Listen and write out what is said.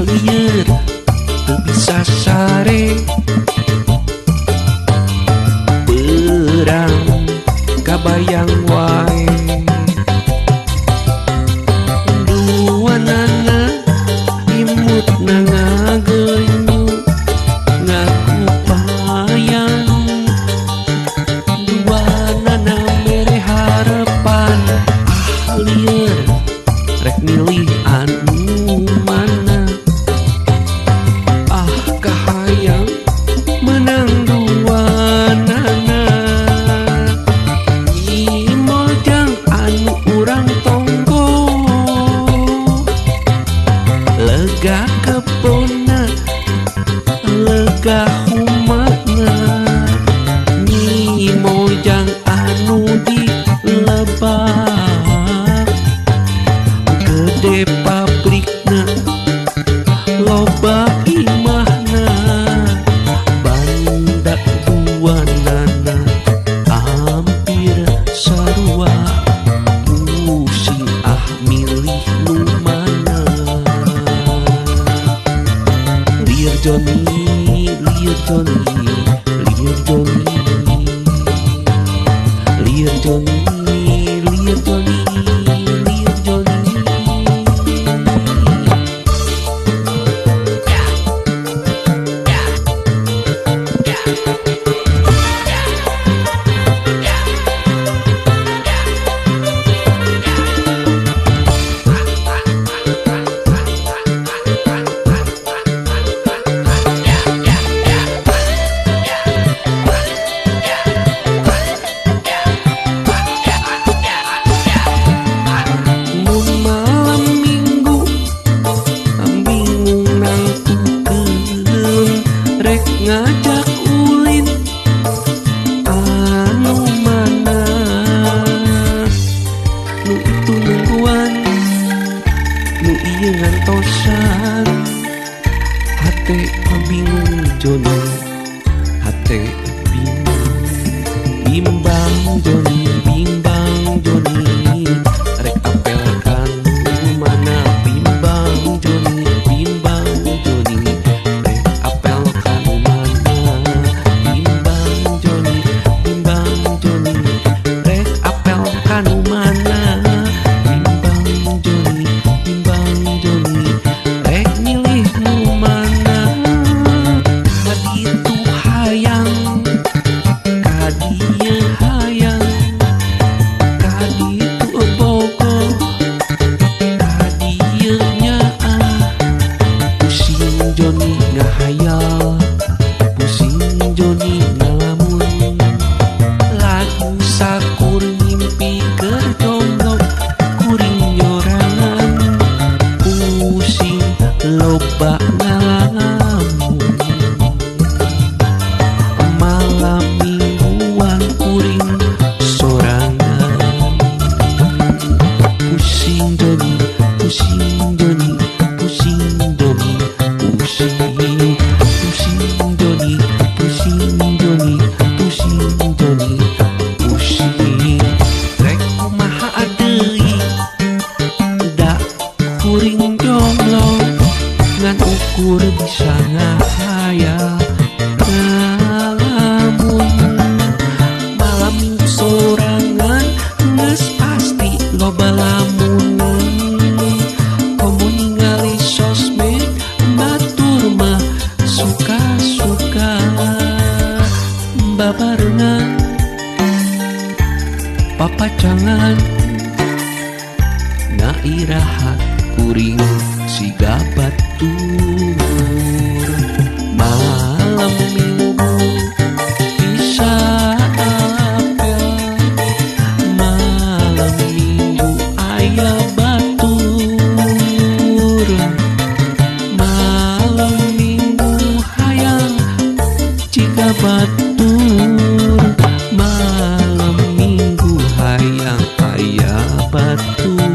lieur teu bisa sare perang kabayang wae duanana imut ngagenyu ngaku payang duanana mere harapan lieur rek milih anu mana kahayang menang duanana imojang anu urang tonggo lega kebona lega humana imojang anu di lebak gede pabrikna loba imahna bandak duanana hampir sarua pusing milih nu mana lieur Joni lieur Joni lieur Joni lieur Joni lieur Joni lieur Joni ngajak ulin anu mana nu itu nungguan nu ieu ngantosan hate bingung Joni hate bingung bimbang Joni bimbang Joni rek apel kan mana bimbang Joni bimbang Joni rek apel kan Joni ngahayal pusing Joni ngalamun lagu sakur mimpi kerjonglo kuring nyorangan pusing loba ngalamun malam mingguan kuring sorangan pusing Joni pusing Joni pusing Joni pusing Joni pusing Joni pusing Joni pusing rek kumaha deui da kuring jomblo ngan ukur bisa ngahayal ngalamun malam minggu sorangan geus pasti loba lamunan komo ningali sosmed batur mah suka-suka babarengan papacangan ngairahat kuring siga batur malam minggu bisa apel malam minggu aya batur malam minggu hayang jika batur malam minggu hayang aya batur